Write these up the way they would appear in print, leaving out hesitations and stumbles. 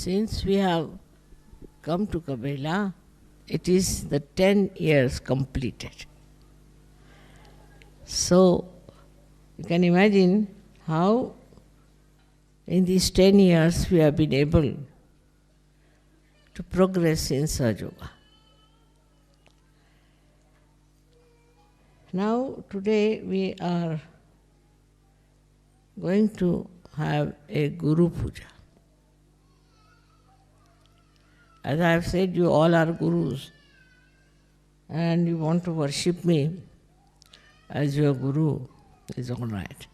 Since we have come to Kabela, it is the 10 years completed. So, you can imagine how in these 10 years we have been able to progress in Sahaja Yoga. Now, today we are going to have a Guru Puja. As I have said, you all are Gurus and you want to worship me as your Guru, is all right.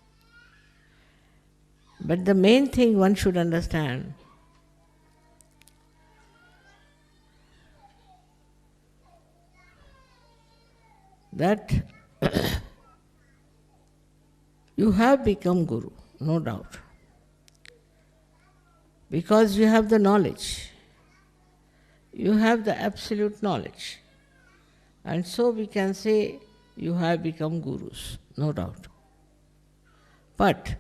But the main thing one should understand that you have become Guru, no doubt, because you have the knowledge. You have the absolute knowledge. And so we can say you have become Gurus, no doubt. But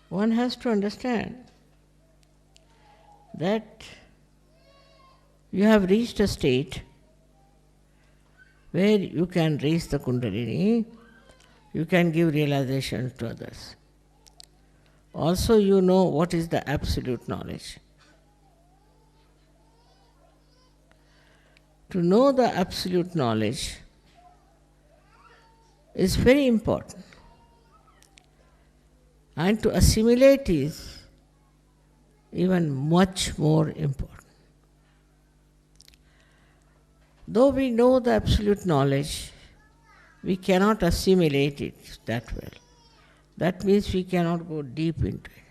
one has to understand that you have reached a state where you can raise the Kundalini, you can give realization to others. Also, you know what is the absolute knowledge. To know the absolute knowledge is very important, and to assimilate is even much more important. Though we know the absolute knowledge, we cannot assimilate it that well. That means we cannot go deep into it.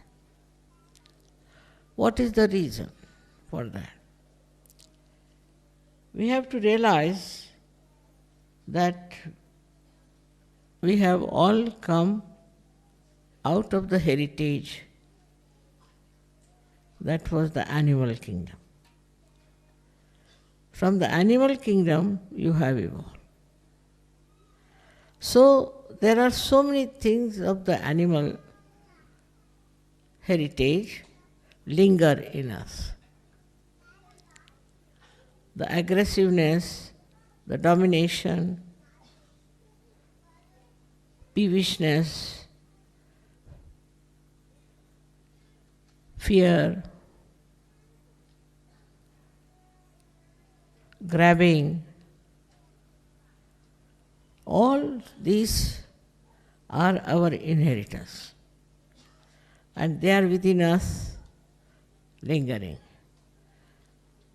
What is the reason for that? We have to realize that we have all come out of the heritage that was the animal kingdom. From the animal kingdom, you have evolved. So, there are so many things of the animal heritage linger in us. The aggressiveness, the domination, peevishness, fear, grabbing, all these are our inheritance, and they are within us lingering.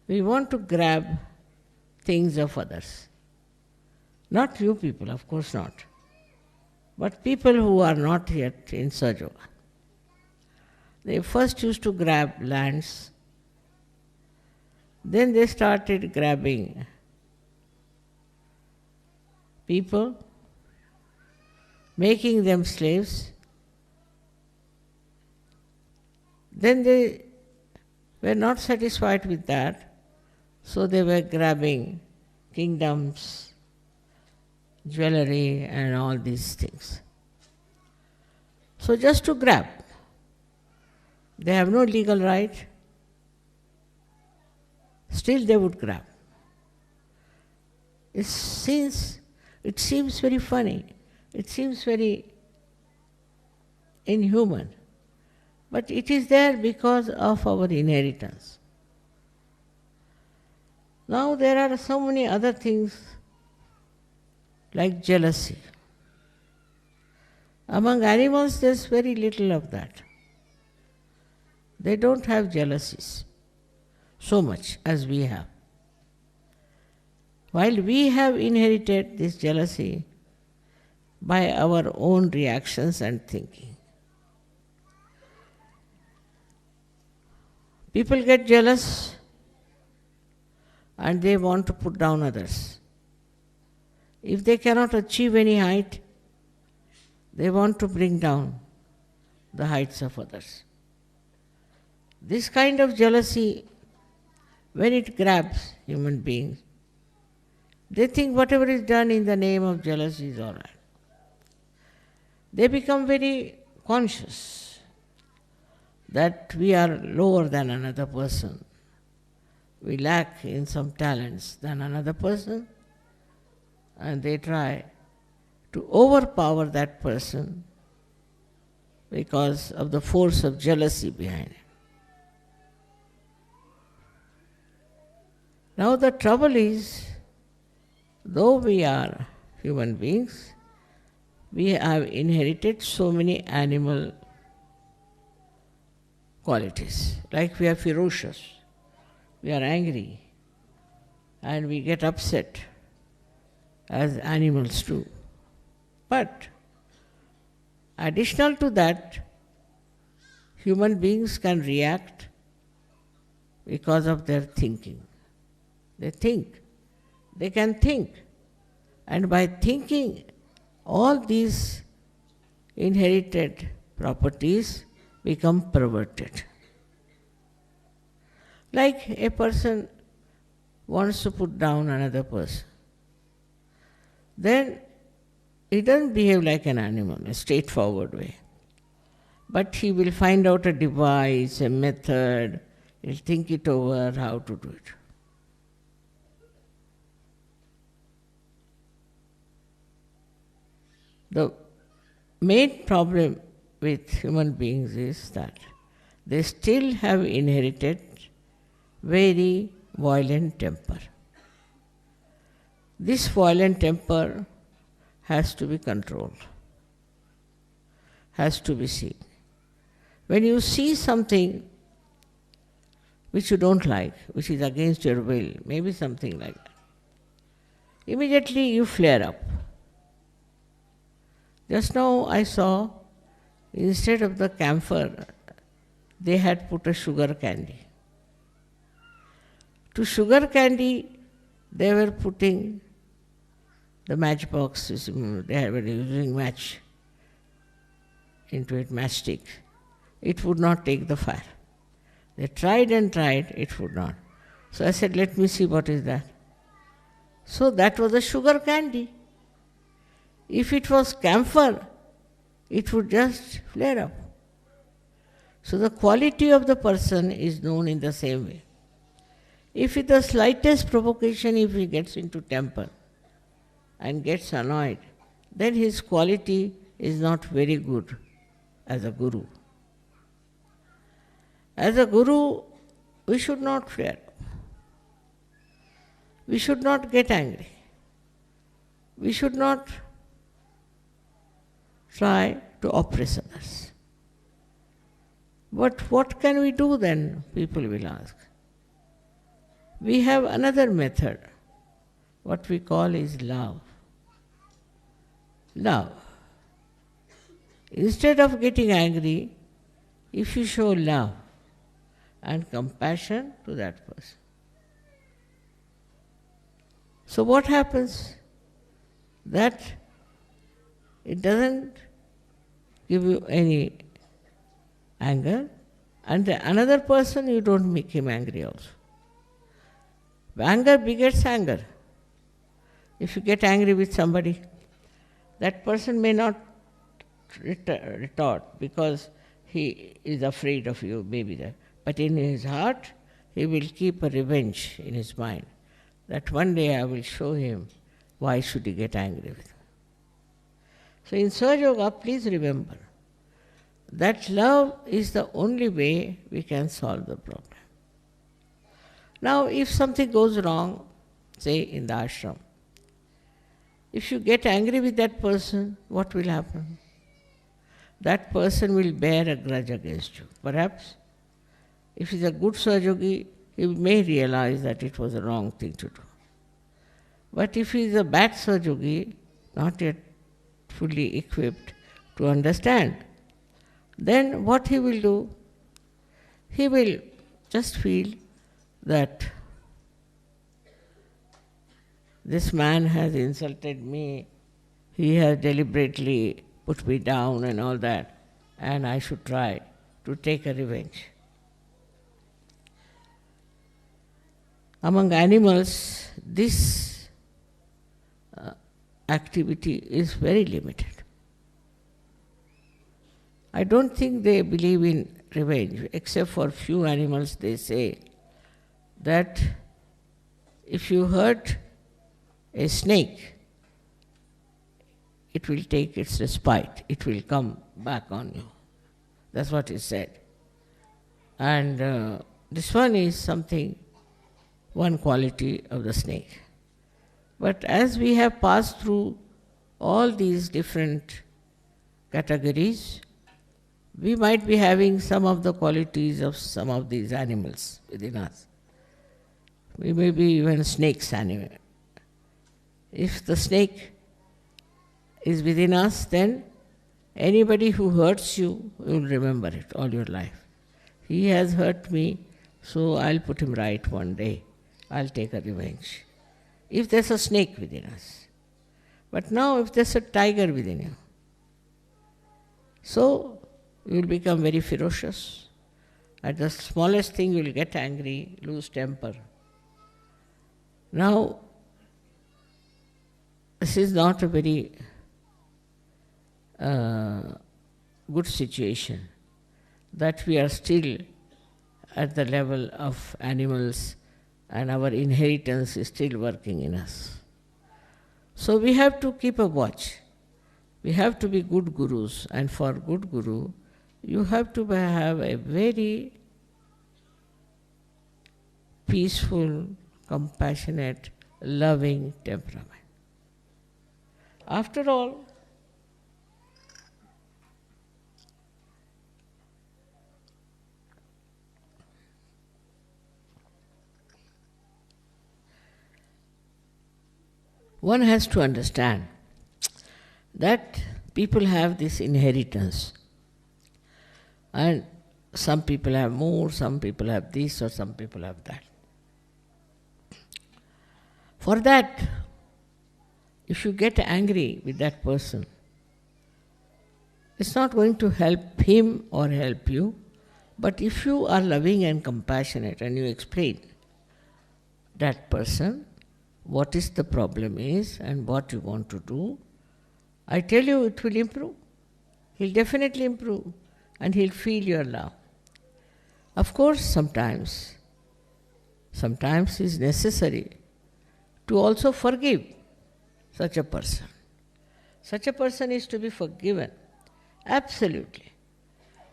We want to grab things of others. Not you people, of course not, but people who are not yet in Sahaja Yoga. They first used to grab lands, then they started grabbing people, making them slaves. Then they were not satisfied with that, so they were grabbing kingdoms, jewelry and all these things. So just to grab. They have no legal right, still they would grab. It seems very funny, it seems very inhuman, but it is there because of our inheritance. Now there are so many other things like jealousy. Among animals there's very little of that. They don't have jealousies so much as we have. While we have inherited this jealousy by our own reactions and thinking. People get jealous and they want to put down others. If they cannot achieve any height, they want to bring down the heights of others. This kind of jealousy, when it grabs human beings, they think whatever is done in the name of jealousy is all right. They become very conscious that we are lower than another person. We lack in some talents than another person, and they try to overpower that person because of the force of jealousy behind it. Now the trouble is, though we are human beings, we have inherited so many animal qualities. Like we are ferocious, we are angry, and we get upset as animals do. But additional to that, human beings can react because of their thinking. They think. They can think. And by thinking, all these inherited properties become perverted. Like a person wants to put down another person. Then he doesn't behave like an animal, a straightforward way. But he will find out a device, a method, he'll think it over how to do it. The main problem with human beings is that they still have inherited very violent temper. This violent temper has to be controlled, has to be seen. When you see something which you don't like, which is against your will, maybe something like that, immediately you flare up. Just now I saw, instead of the camphor, they had put a sugar candy. To sugar candy, they were putting the matchbox, they were using match into it, matchstick. It would not take the fire. They tried and tried, it would not. So I said, let me see what is that. So that was a sugar candy. If it was camphor, it would just flare up. So the quality of the person is known in the same way. If with the slightest provocation, if he gets into temper and gets annoyed, then his quality is not very good as a guru. As a guru, we should not flare up. We should not get angry. We should not try to oppress others. But what can we do then, people will ask. We have another method, what we call is love. Love. Instead of getting angry, if you show love and compassion to that person. So what happens? That it doesn't give you any anger, and another person you don't make him angry also. Anger begets anger. If you get angry with somebody, that person may not retort because he is afraid of you, maybe that. But in his heart, he will keep a revenge in his mind, that one day I will show him why should he get angry with me. So in Sahaja Yoga, please remember that love is the only way we can solve the problem. Now, if something goes wrong, say in the ashram, if you get angry with that person, what will happen? That person will bear a grudge against you. Perhaps, if he's a good Sahaja, he may realize that it was a wrong thing to do. But if he is a bad Sahaja, not yet fully equipped to understand, then what he will do? He will just feel that this man has insulted me, he has deliberately put me down and all that, and I should try to take a revenge. Among animals, this activity is very limited. I don't think they believe in revenge, except for few animals. They say that if you hurt a snake, it will take its respite, it will come back on you. That's what is said. And this one is something, one quality of the snake. But as we have passed through all these different categories, we might be having some of the qualities of some of these animals within us. We may be even snakes anyway. If the snake is within us, then anybody who hurts you will remember it all your life. He has hurt me, so I'll put him right one day. I'll take a revenge. If there's a snake within us. But now if there's a tiger within you, so you will become very ferocious. At the smallest thing you will get angry, lose temper. Now, this is not a very good situation, that we are still at the level of animals and our inheritance is still working in us. So we have to keep a watch. We have to be good gurus, and for good guru, you have to have a very peaceful, compassionate, loving temperament. After all, one has to understand that people have this inheritance. And some people have more, some people have this, or some people have that. For that, if you get angry with that person, it's not going to help him or help you. But if you are loving and compassionate and you explain that person what is the problem is and what you want to do, I tell you it will improve. He'll definitely improve and he'll feel your love. Of course, sometimes it's necessary to also forgive such a person. Such a person is to be forgiven. Absolutely.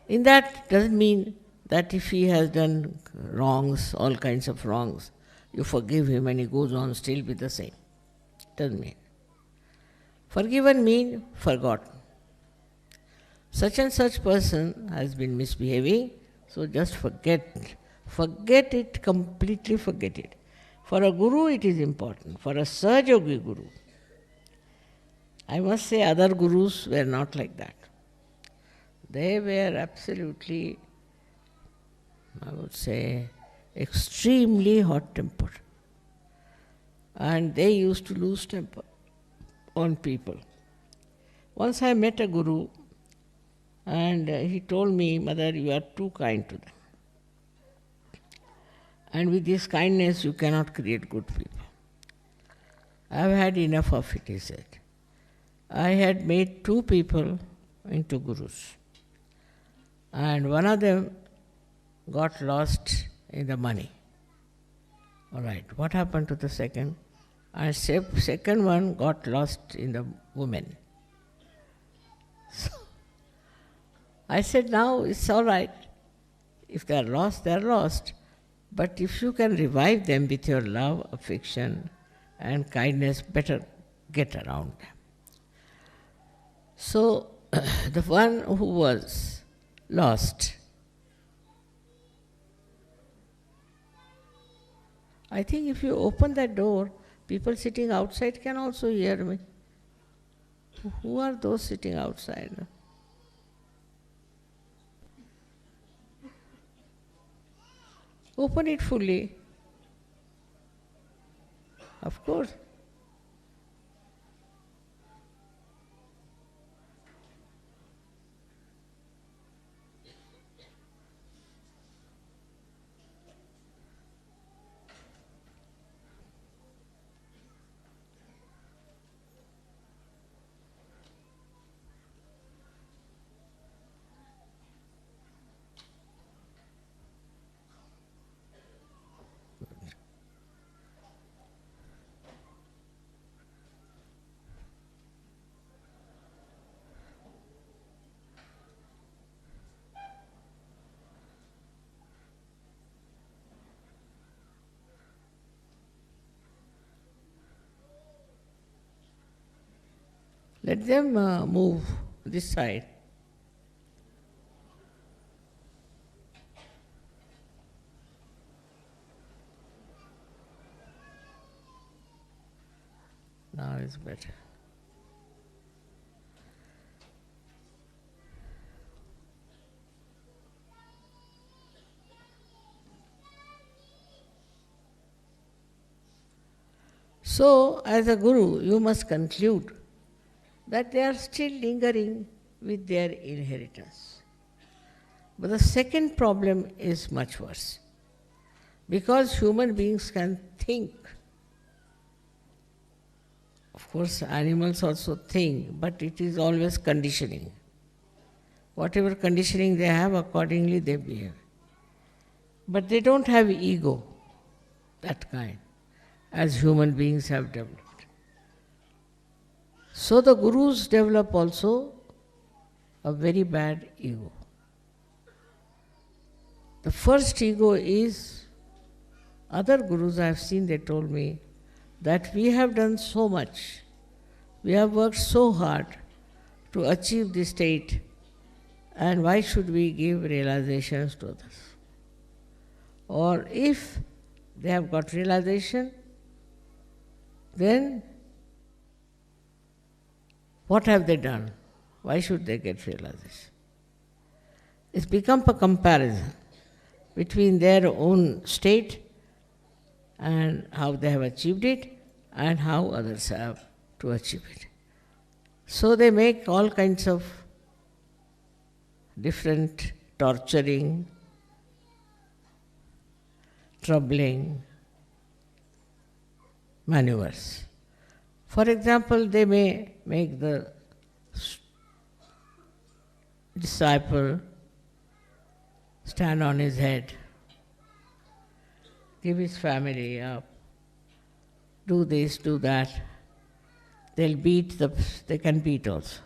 In that doesn't mean that if he has done wrongs, all kinds of wrongs, you forgive him and he goes on still with the same. Doesn't mean. Forgiven means forgotten. Such and such person has been misbehaving, so just forget. Forget it, completely forget it. For a guru it is important. For a Sahaja Guru, I must say other gurus were not like that. They were absolutely, I would say, extremely hot-tempered. And they used to lose temper on people. Once I met a guru and he told me, "Mother, you are too kind to them. And with this kindness you cannot create good people." I have had enough of it, he said. I had made 2 people into gurus. And one of them got lost in the money. All right, what happened to the second? And second one got lost in the women. So I said, now it's all right. If they are lost, they are lost. But if you can revive them with your love, affection, and kindness, better get around them. So the one who was lost, I think if you open that door, people sitting outside can also hear me. Who are those sitting outside? Open it fully. Of course. Let them move this side. Now it's better. So, as a guru, you must conclude that they are still lingering with their inheritance. But the second problem is much worse. Because human beings can think. Of course, animals also think, but it is always conditioning. Whatever conditioning they have, accordingly they behave. But they don't have ego, that kind, as human beings have developed. So the gurus develop also a very bad ego. The first ego is, other gurus I have seen, they told me, that we have done so much, we have worked so hard to achieve this state, and why should we give realizations to others? Or if they have got realization, then what have they done? Why should they get realization? It's become a comparison between their own state and how they have achieved it and how others have to achieve it. So they make all kinds of different torturing, troubling maneuvers. For example, they may make the disciple stand on his head, give his family up, do this, do that. They'll beat, they can beat also.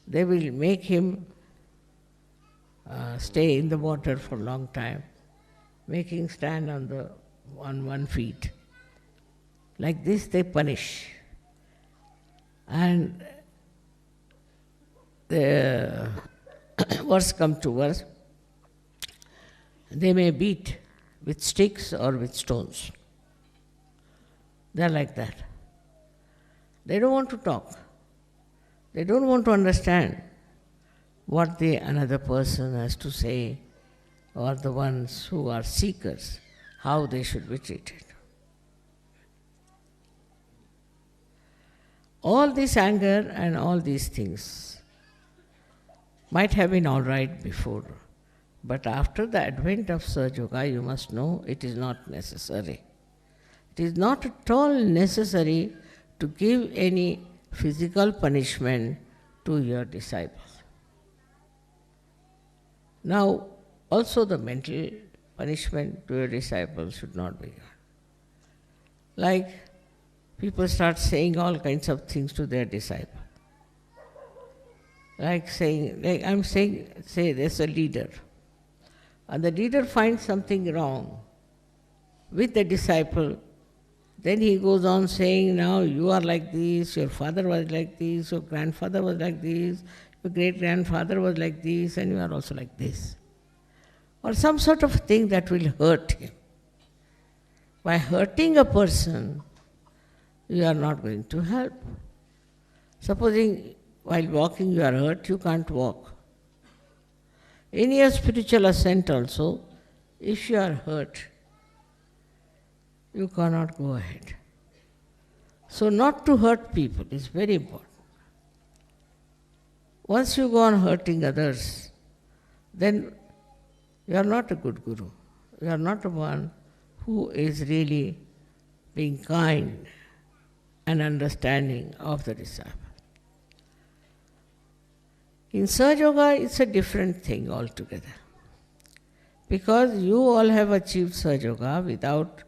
They will make him stay in the water for a long time, making stand on one feet. Like this they punish. And the worst come to worst, they may beat with sticks or with stones. They are like that. They don't want to talk. They don't want to understand what the another person has to say, or the ones who are seekers, how they should be treated. All this anger and all these things might have been all right before, but after the advent of Sahaja Yoga, you must know it is not necessary. It is not at all necessary to give any physical punishment to your disciples. Now, also the mental punishment to your disciples should not be given. Like people start saying all kinds of things to their disciple. Say there's a leader, and the leader finds something wrong with the disciple. Then he goes on saying, now you are like this, your father was like this, your grandfather was like this, your great-grandfather was like this, and you are also like this. Or some sort of thing that will hurt him. By hurting a person, you are not going to help. Supposing while walking you are hurt, you can't walk. In your spiritual ascent also, if you are hurt, you cannot go ahead. So not to hurt people is very important. Once you go on hurting others, then you are not a good guru. You are not the one who is really being kind and understanding of the disciple. In Sahaja Yoga, it's a different thing altogether. Because you all have achieved Sahaja Yoga without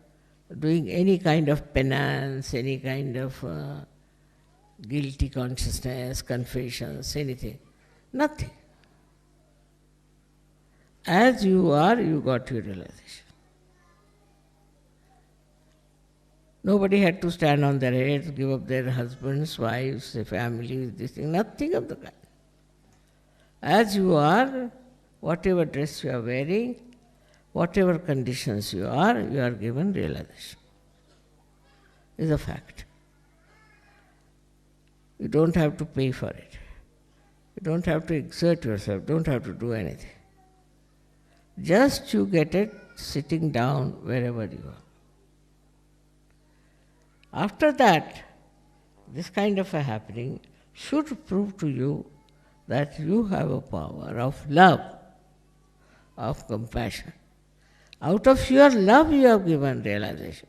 doing any kind of penance, any kind of guilty consciousness, confessions, anything. Nothing. As you are, you got your realization. Nobody had to stand on their heads, give up their husbands, wives, their families, this thing, nothing of the kind. As you are, whatever dress you are wearing, whatever conditions you are given realization. Is a fact. You don't have to pay for it. You don't have to exert yourself, don't have to do anything. Just you get it sitting down wherever you are. After that, this kind of a happening should prove to you that you have a power of love, of compassion. Out of your love you have given realization.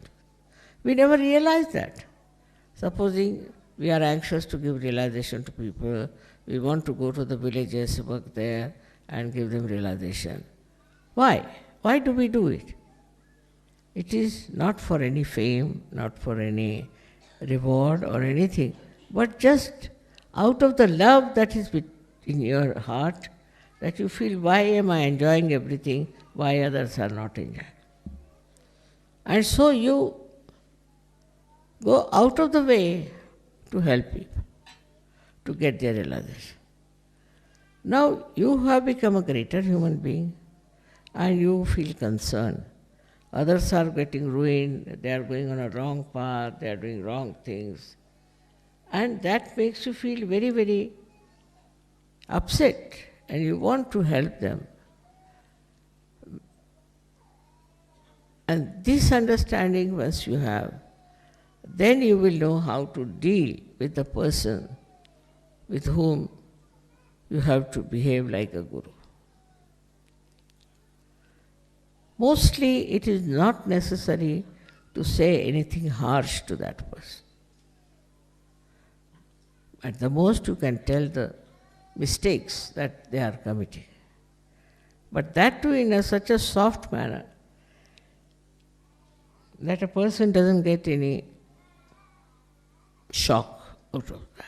We never realize that. Supposing we are anxious to give realization to people, we want to go to the villages, work there and give them realization. Why? Why do we do it? It is not for any fame, not for any reward or anything, but just out of the love that is in your heart, that you feel, why am I enjoying everything, why others are not enjoying? And so you go out of the way to help people, to get their realization. Now you have become a greater human being and you feel concerned. Others are getting ruined, they are going on a wrong path, they are doing wrong things. And that makes you feel very, very upset and you want to help them. And this understanding once you have, then you will know how to deal with the person with whom you have to behave like a guru. Mostly it is not necessary to say anything harsh to that person. At the most you can tell the mistakes that they are committing. But that too in such a soft manner that a person doesn't get any shock out of that.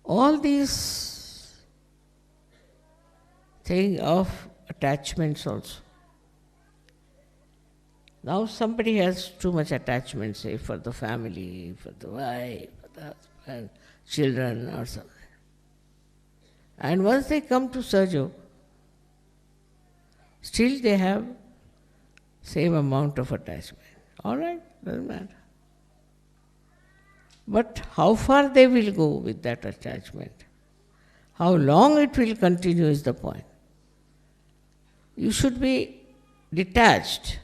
All these thing of attachments also. Now somebody has too much attachment, say for the family, for the wife, for the husband, children or something. And once they come to Sahaja, still they have same amount of attachment. All right, doesn't matter. But how far they will go with that attachment, how long it will continue is the point. You should be detached.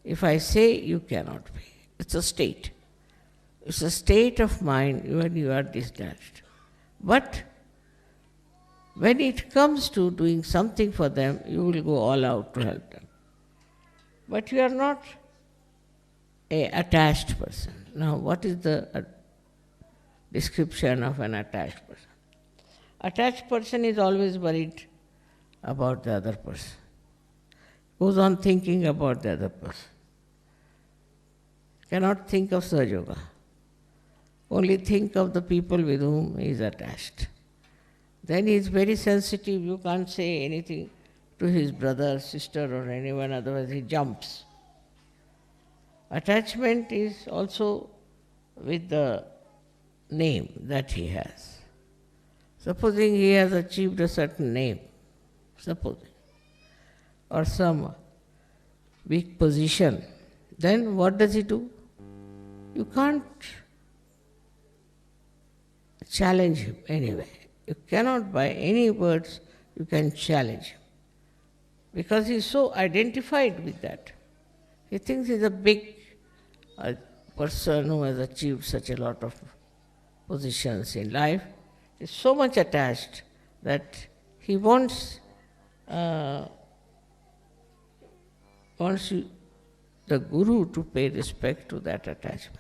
If I say you cannot be, it's a state. It's a state of mind when you are detached. But when it comes to doing something for them, you will go all out to help them. But you are not an attached person. Now, what is the description of an attached person? Attached person is always worried about the other person. Goes on thinking about the other person. Cannot think of Sahaja Yoga. Only think of the people with whom he is attached. Then he is very sensitive. You can't say anything to his brother, sister or anyone, otherwise he jumps. Attachment is also with the name that he has. Supposing he has achieved a certain name, supposing, or some big position, then what does he do? You can't challenge him anyway. You cannot by any words you can challenge him. Because he is so identified with that. He thinks he is a big person who has achieved such a lot of positions in life. He is so much attached that he wants the Guru to pay respect to that attachment.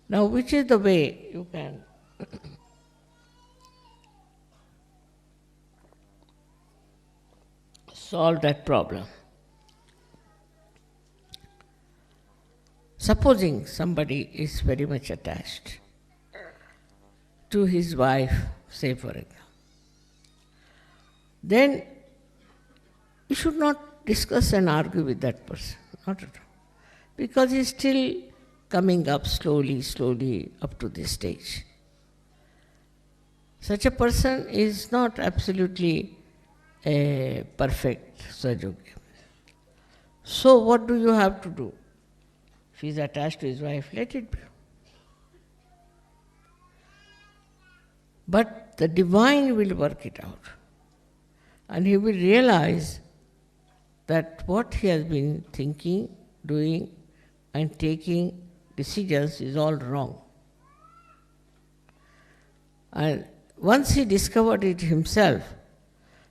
Now, which is the way you can solve that problem? Supposing somebody is very much attached to his wife, say for example, then you should not discuss and argue with that person. Not at all. Because he's still coming up slowly up to this stage. Such a person is not absolutely a perfect Sahaja-yogi. So what do you have to do? If he is attached to his wife, let it be. But the divine will work it out. And he will realize that what he has been thinking, doing, and taking decisions is all wrong. And once he discovered it himself,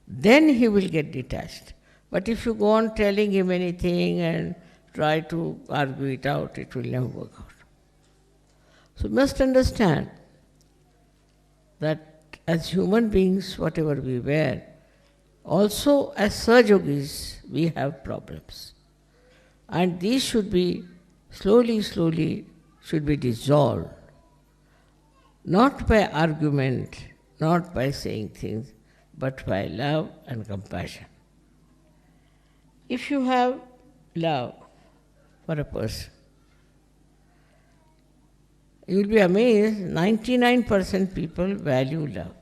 then he will get detached. But if you go on telling him anything and try to argue it out, it will never work out. So you must understand that as human beings, whatever we were, also as Sahaja-yogis, we have problems. And these should be slowly should be dissolved. Not by argument, not by saying things, but by love and compassion. If you have love for a person, you will be amazed, 99% people value love.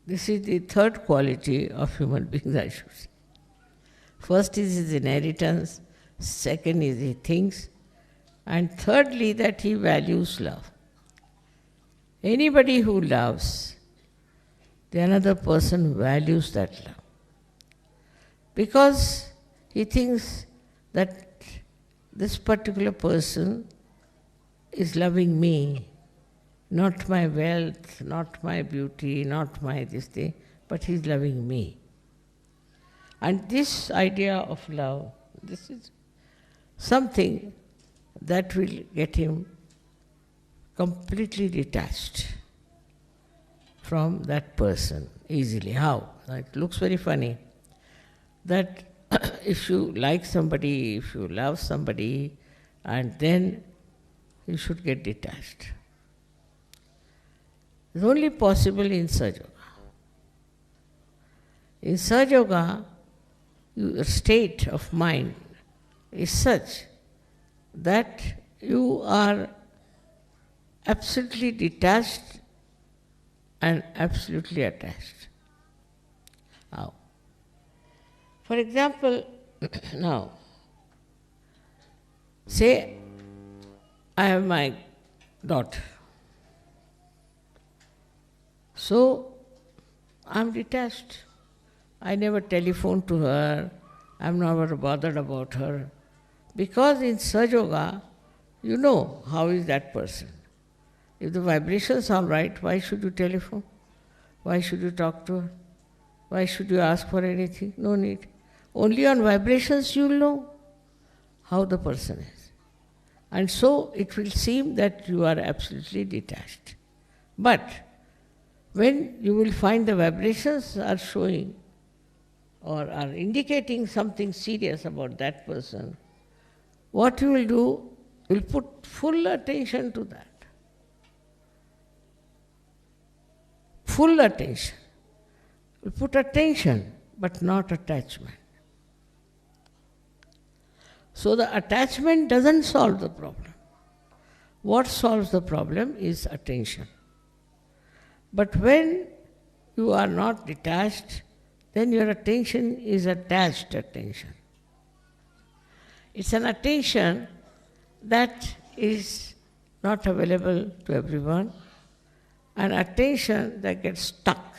This is the third quality of human beings, I should say. First is his inheritance, second is he thinks, and thirdly that he values love. Anybody who loves, the another person values that love. Because he thinks that this particular person is loving me, not my wealth, not my beauty, not my this thing, but he's loving me. And this idea of love, this is something that will get him completely detached from that person easily. How? It looks very funny that if you like somebody, if you love somebody, and then you should get detached. It's only possible in Sahaja Yoga. In Sahaja Yoga, your state of mind is such that you are absolutely detached and absolutely attached. How? For example, now, say I have my daughter. So, I am detached. I never telephone to her, I am never bothered about her. Because in Sahaja Yoga, you know how is that person. If the vibrations are right, why should you telephone? Why should you talk to her? Why should you ask for anything? No need. Only on vibrations you will know how the person is. And so it will seem that you are absolutely detached. But when you will find the vibrations are showing or are indicating something serious about that person, what you will do, you will put full attention to that. Full attention. You put attention, but not attachment. So the attachment doesn't solve the problem. What solves the problem is attention. But when you are not detached, then your attention is attached attention. It's an attention that is not available to everyone, an attention that gets stuck,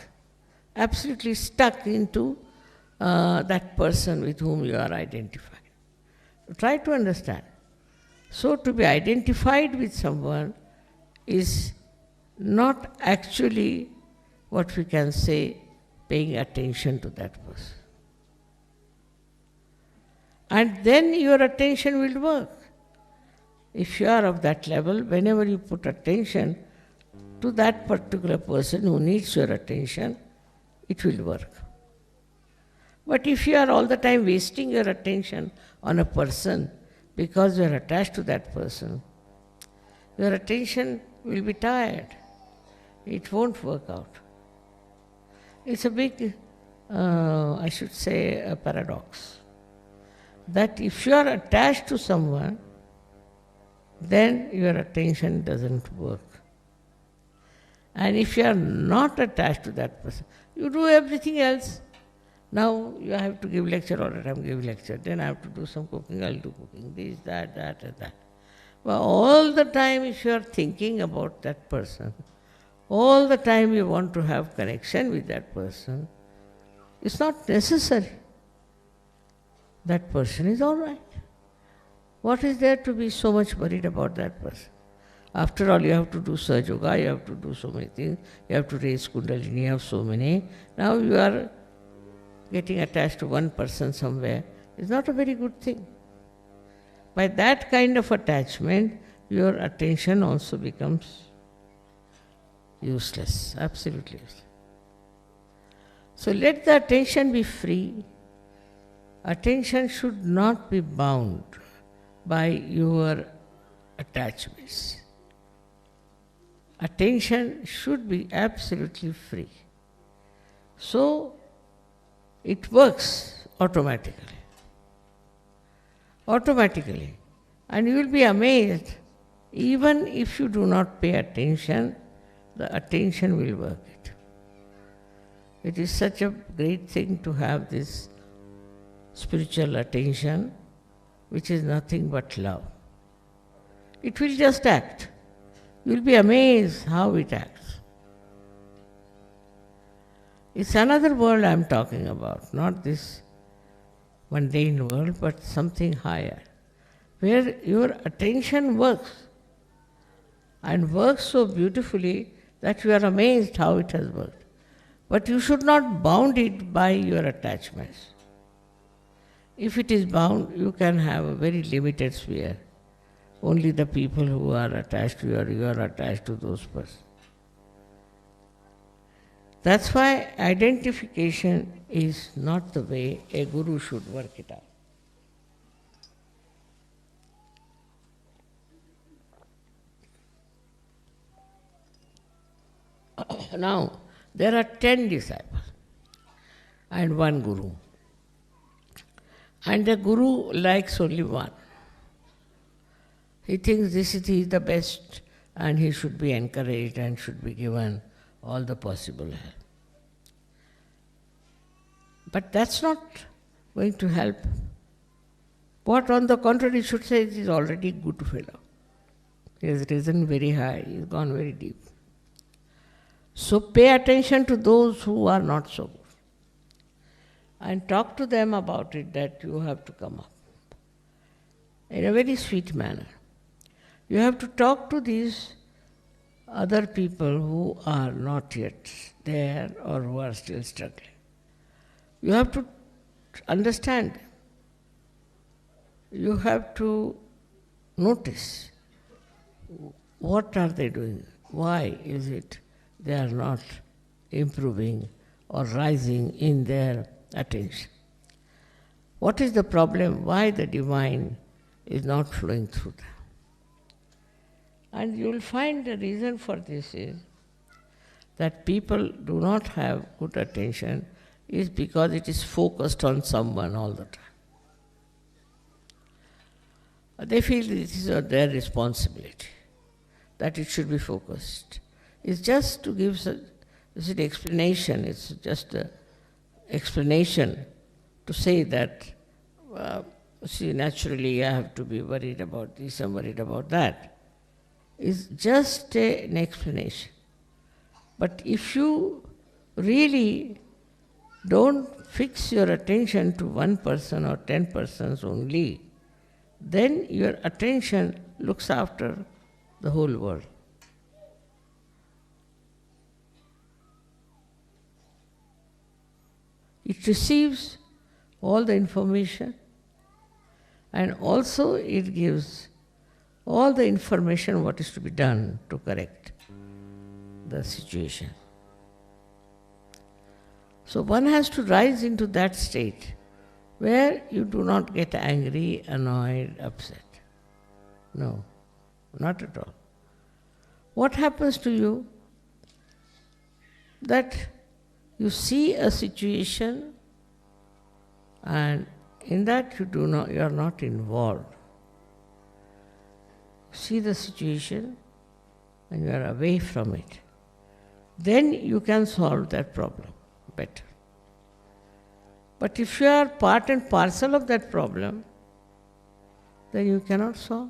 absolutely stuck into that person with whom you are identified. Try to understand. So to be identified with someone is not actually what we can say paying attention to that person. And then your attention will work. If you are of that level, whenever you put attention to that particular person who needs your attention, it will work. But if you are all the time wasting your attention on a person because you are attached to that person, your attention will be tired. It won't work out. It's a big I should say, a paradox. That if you are attached to someone, then your attention doesn't work. And if you are not attached to that person, you do everything else. Now you have to give lecture all the time, give lecture. Then I have to do some cooking, I'll do cooking, this, that, and that. But all the time if you are thinking about that person, all the time you want to have connection with that person, it's not necessary. That person is all right. What is there to be so much worried about that person? After all, you have to do Sahaja Yoga, you have to do so many things, you have to raise Kundalini, you have so many. Now you are getting attached to one person somewhere. It's not a very good thing. By that kind of attachment, your attention also becomes useless, absolutely useless. So let the attention be free. Attention should not be bound by your attachments. Attention should be absolutely free. So it works automatically. Automatically. And you will be amazed, even if you do not pay attention, the attention will work it. It is such a great thing to have this spiritual attention, which is nothing but love. It will just act. You will be amazed how it acts. It's another world I am talking about, not this mundane world, but something higher, where your attention works, and works so beautifully that you are amazed how it has worked. But you should not bound it by your attachments. If it is bound, you can have a very limited sphere. Only the people who are attached to you, or you are attached to those persons. That's why identification is not the way a guru should work it out. Now, there are 10 disciples and one guru. And the guru likes only one. He thinks this is the best and he should be encouraged and should be given all the possible help. But that's not going to help. What on the contrary should say, he is already good fellow. He has risen very high, he has gone very deep. So pay attention to those who are not so good. And talk to them about it, that you have to come up in a very sweet manner. You have to talk to these other people who are not yet there or who are still struggling. You have to understand. You have to notice what are they doing. Why is it they are not improving or rising in their attention? What is the problem? Why the divine is not flowing through them? And you will find the reason for this is that people do not have good attention is because it is focused on someone all the time. They feel this is their responsibility, that it should be focused. It's just to give an explanation, it's just an explanation to say that, see, naturally I have to be worried about this, I'm worried about that. It's just an explanation. But if you really don't fix your attention to one person or 10 persons only, then your attention looks after the whole world. It receives all the information and also it gives all the information what is to be done to correct the situation. So one has to rise into that state where you do not get angry, annoyed, upset. No, not at all. What happens to you? That You see a situation and in that you are not involved. See the situation and you are away from it. Then you can solve that problem better. But if you are part and parcel of that problem, then you cannot solve.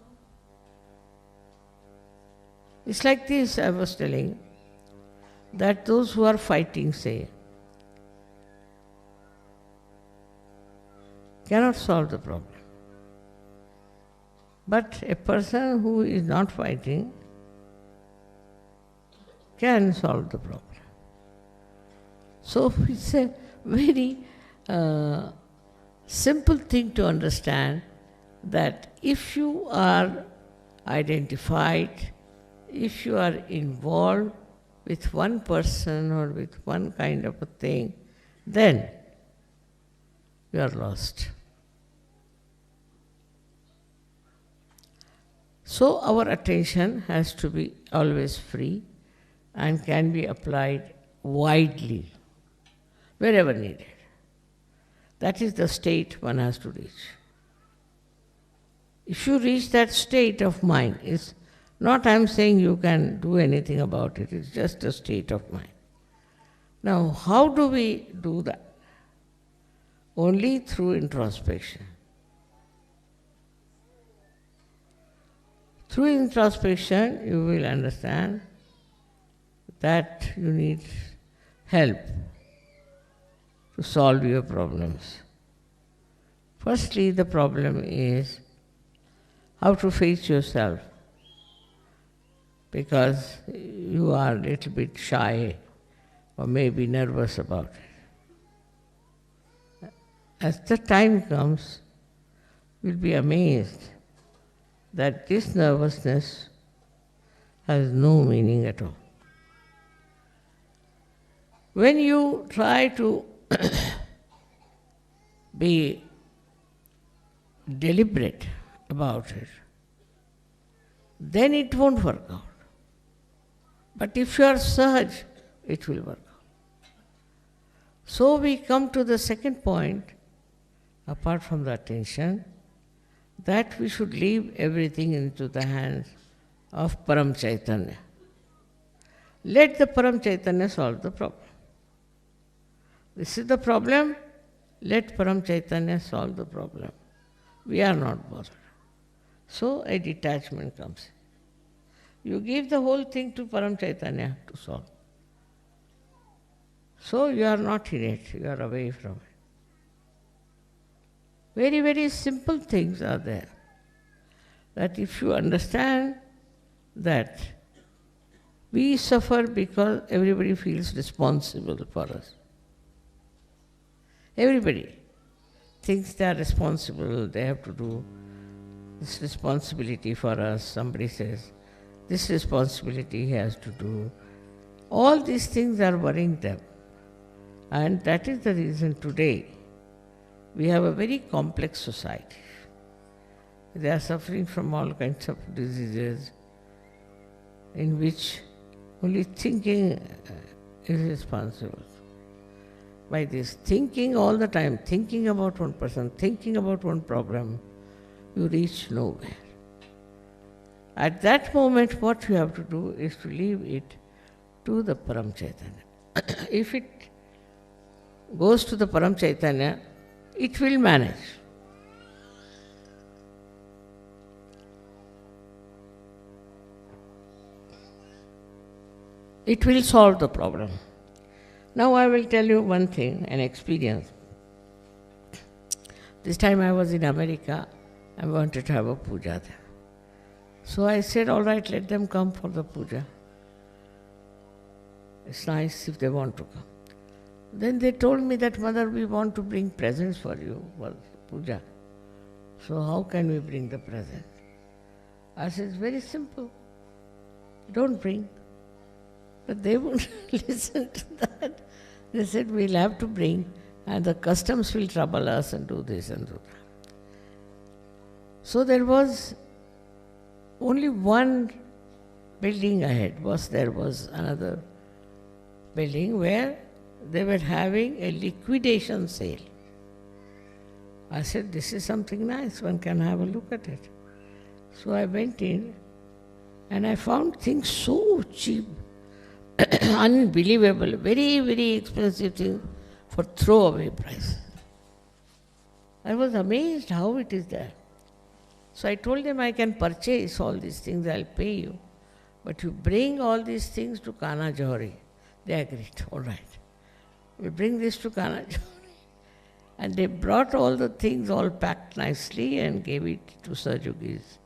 It's like this, I was telling, that those who are fighting, say, cannot solve the problem. But a person who is not fighting can solve the problem. So it's a very simple thing to understand that if you are identified, if you are involved with one person or with one kind of a thing, then you are lost. So our attention has to be always free and can be applied widely, wherever needed. That is the state one has to reach. If you reach that state of mind, it's not I'm saying you can do anything about it, it's just a state of mind. Now, how do we do that? Only through introspection. Through introspection, you will understand that you need help to solve your problems. Firstly, the problem is how to face yourself, because you are a little bit shy or maybe nervous about it. As the time comes, you'll be amazed that this nervousness has no meaning at all. When you try to be deliberate about it, then it won't work out. But if you are sahaj, it will work out. So we come to the second point, apart from the attention, that we should leave everything into the hands of Param Chaitanya. Let the Param Chaitanya solve the problem. This is the problem, let Param Chaitanya solve the problem. We are not bothered. So a detachment comes. You give the whole thing to Param Chaitanya to solve. So you are not in it, you are away from it. Very, very simple things are there. That if you understand that we suffer because everybody feels responsible for us. Everybody thinks they are responsible, they have to do this responsibility for us. Somebody says, this responsibility he has to do. All these things are worrying them. And that is the reason today we have a very complex society. They are suffering from all kinds of diseases in which only thinking is responsible. By this thinking all the time, thinking about one person, thinking about one problem, you reach nowhere. At that moment, what you have to do is to leave it to the Param Chaitanya. If it goes to the Param Chaitanya, it will manage. It will solve the problem. Now I will tell you one thing, an experience. This time I was in America, I wanted to have a puja there. So I said, all right, let them come for the puja. It's nice if they want to come. Then they told me that, Mother, we want to bring presents for you for puja. So how can we bring the present? I said, it's very simple. Don't bring. But they wouldn't listen to that. They said, we'll have to bring, and the customs will trouble us and do this and do that. So there was only one building ahead. There was another building where they were having a liquidation sale. I said, this is something nice, one can have a look at it. So I went in and I found things so cheap, unbelievable, very, very expensive things for throwaway price. I was amazed how it is there. So I told them, I can purchase all these things, I'll pay you. But you bring all these things to Kana Johari. They agreed, all right. We'll bring this to Kana Johari. And they brought all the things all packed nicely and gave it to Sahajogis.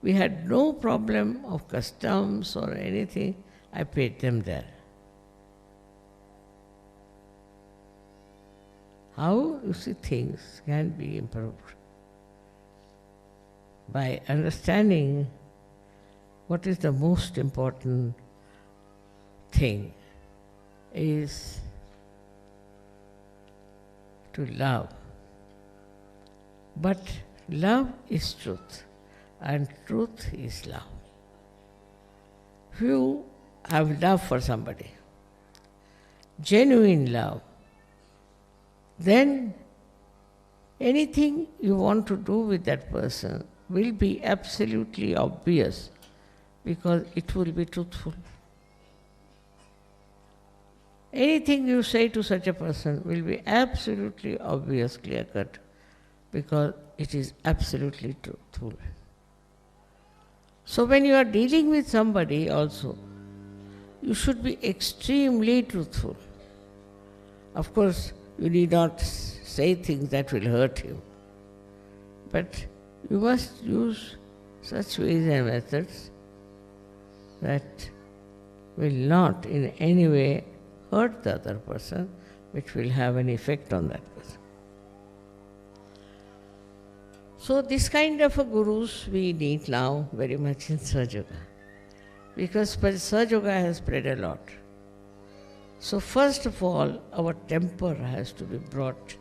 We had no problem of customs or anything. I paid them there. How, you see, things can be improved? By understanding what is the most important thing is to love. But love is truth, and truth is love. If you have love for somebody, genuine love, then anything you want to do with that person will be absolutely obvious because it will be truthful. Anything you say to such a person will be absolutely obvious, clear-cut, because it is absolutely truthful. So when you are dealing with somebody also, you should be extremely truthful. Of course, you need not say things that will hurt him, but you must use such ways and methods that will not in any way hurt the other person, which will have an effect on that person. So this kind of a gurus we need now very much in Sahaja, because Sahaja has spread a lot. So first of all, our temper has to be brought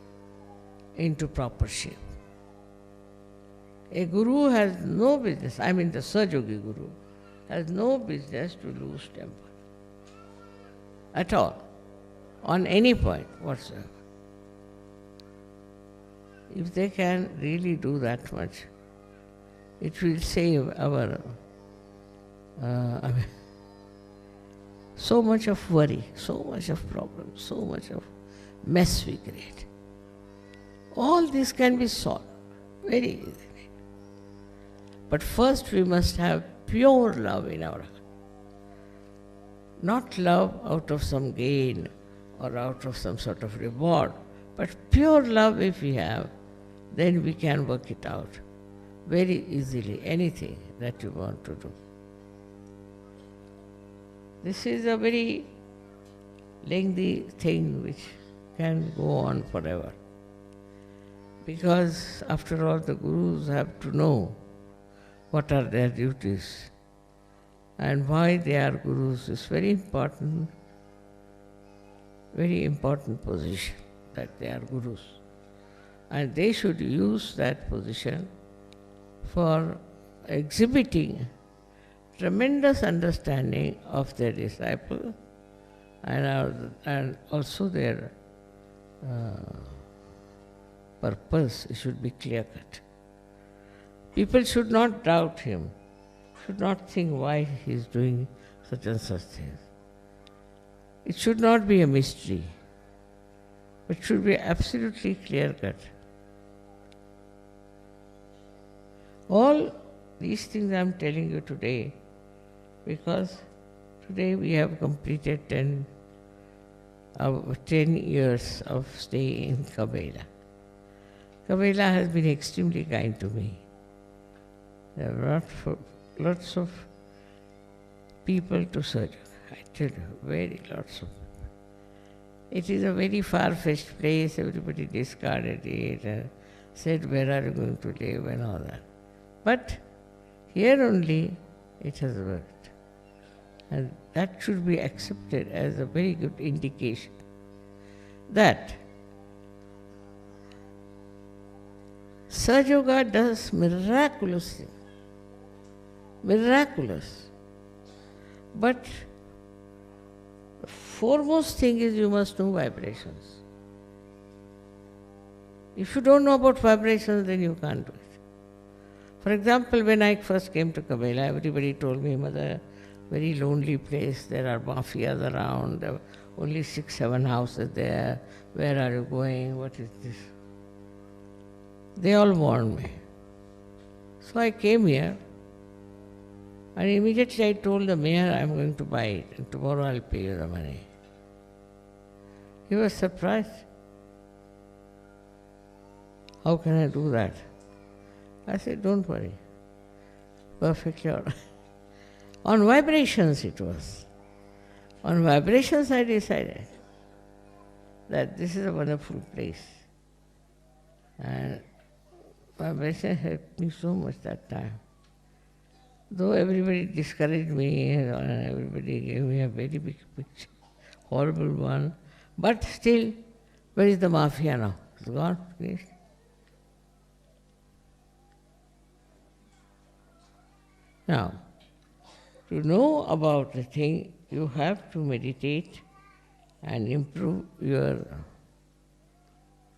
into proper shape. A guru has no business, I mean the Sahajogi guru, has no business to lose temper at all, on any point whatsoever. If they can really do that much, it will save our, so much of worry, so much of problems, so much of mess we create. All this can be solved very easily. But first we must have pure love in our heart. Not love out of some gain or out of some sort of reward, but pure love if we have, then we can work it out very easily, anything that you want to do. This is a very lengthy thing which can go on forever. Because after all, the gurus have to know what are their duties and why they are gurus is very important position, that they are gurus. And they should use that position for exhibiting tremendous understanding of their disciple and also their purpose should be clear-cut. People should not doubt him, should not think why he is doing such and such things. It should not be a mystery, but should be absolutely clear-cut. All these things I am telling you today because today we have completed 10 years of stay in Kabela. Kabela has been extremely kind to me. There are lots of people to serve. I tell you, very lots of people. It is a very far-fetched place. Everybody discarded it and said, where are you going to live and all that. But here only it has worked. And that should be accepted as a very good indication that Sahaja does miraculous things. Miraculous. But foremost thing is you must know vibrations. If you don't know about vibrations, then you can't do it. For example, when I first came to Cabela, everybody told me, Mother, very lonely place, there are mafias around, there are only 6, 7 houses there, where are you going, what is this? They all warned me. So I came here, and immediately I told the mayor, I'm going to buy it, and tomorrow I'll pay you the money. He was surprised. How can I do that? I said, don't worry. Perfectly all right. On vibrations it was. On vibrations I decided that this is a wonderful place. And vibration helped me so much that time. Though everybody discouraged me and everybody gave me a very big picture, horrible one, but still, where is the mafia now? It's gone, finished. Now, to know about the thing, you have to meditate and improve your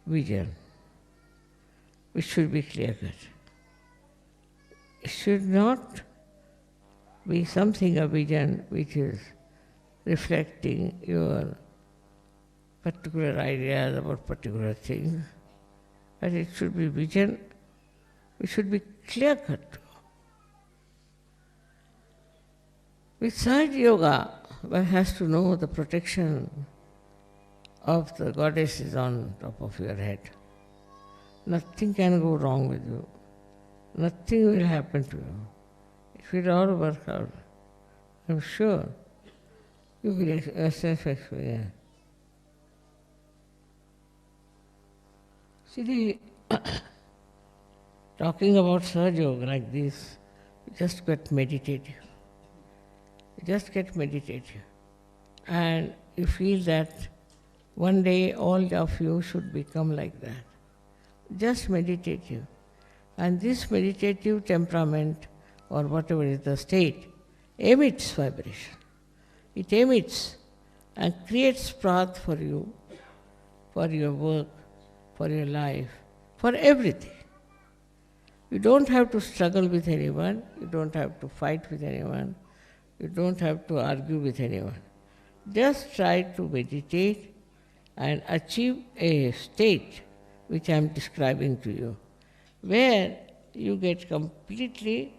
vision, which should be clear-cut. It should not be something, a vision, which is reflecting your particular ideas about particular things, but it should be vision which should be clear-cut. With Sahaja Yoga, one has to know the protection of the goddess is on top of your head. Nothing can go wrong with you. Nothing will happen to you. It will all work out. I'm sure you will yourself experience. See, talking about Sahaja Yoga like this, you just get meditative. You just get meditative. And you feel that one day all of you should become like that. Just meditative. And this meditative temperament, or whatever is the state, emits vibration. It emits and creates path for you, for your work, for your life, for everything. You don't have to struggle with anyone, you don't have to fight with anyone, you don't have to argue with anyone. Just try to meditate and achieve a state which I am describing to you, where you get completely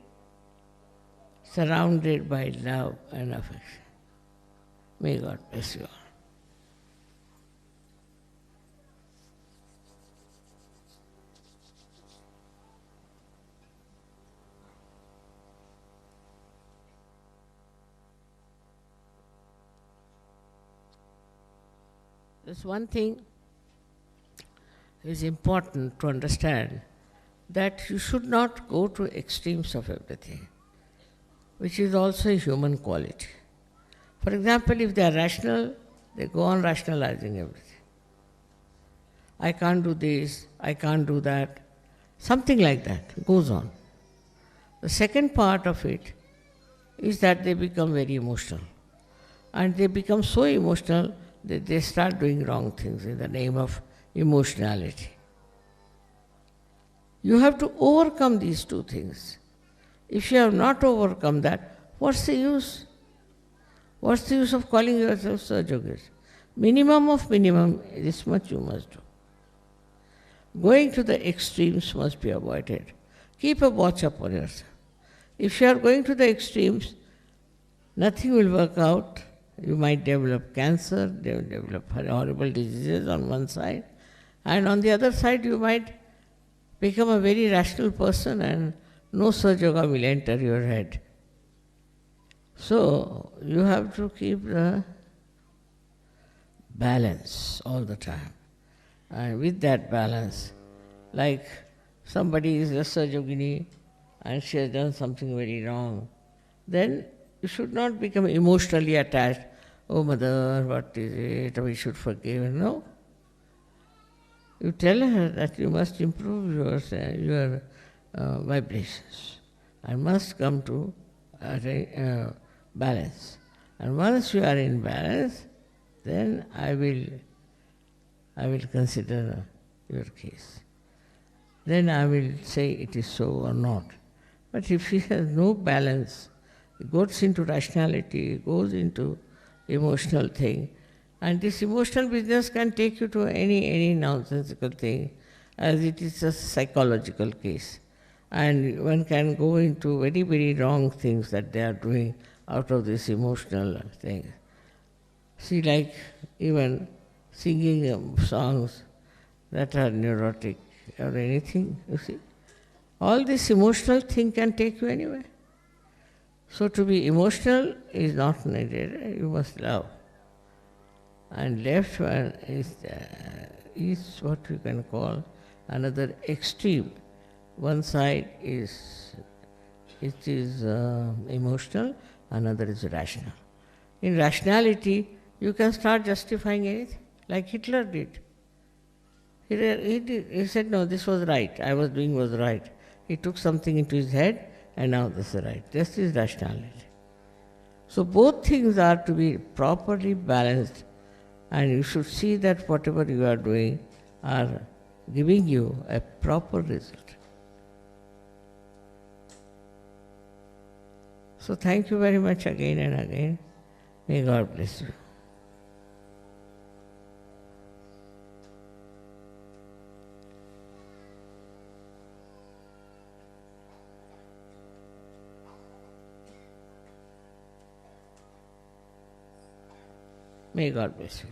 surrounded by love and affection. May God bless you all. There's one thing is important to understand, that you should not go to extremes of everything, which is also a human quality. For example, if they are rational, they go on rationalizing everything. I can't do this, I can't do that. Something like that goes on. The second part of it is that they become very emotional. And they become so emotional that they start doing wrong things in the name of emotionality. You have to overcome these two things. If you have not overcome that, what's the use? What's the use of calling yourself Sahaja Yogis? Minimum of minimum, this much you must do. Going to the extremes must be avoided. Keep a watch upon yourself. If you are going to the extremes, nothing will work out. You might develop cancer, develop horrible diseases on one side, and on the other side you might become a very rational person and no Sahaja Yoga will enter your head. So you have to keep the balance all the time. And with that balance, like somebody is a Sahaja Yogini and she has done something very wrong, then you should not become emotionally attached. Oh, Mother, what is it? We should forgive. No. You tell her that you must improve your vibrations and must come to balance. And once you are in balance, then I will consider your case. Then I will say it is so or not. But if he has no balance, he goes into rationality, goes into emotional thing, and this emotional business can take you to any nonsensical thing, as it is a psychological case. And one can go into very, very wrong things that they are doing out of this emotional thing. See, like even singing songs that are neurotic or anything, you see. All this emotional thing can take you anywhere. So to be emotional is not needed, you must love. And left one is what you can call another extreme. One side is emotional, another is rational. In rationality, you can start justifying anything, like Hitler did. He said, no, this was right, I was doing was right. He took something into his head, and now this is right. This is rationality. So both things are to be properly balanced, and you should see that whatever you are doing are giving you a proper result. So thank you very much again and again. May God bless you. May God bless you.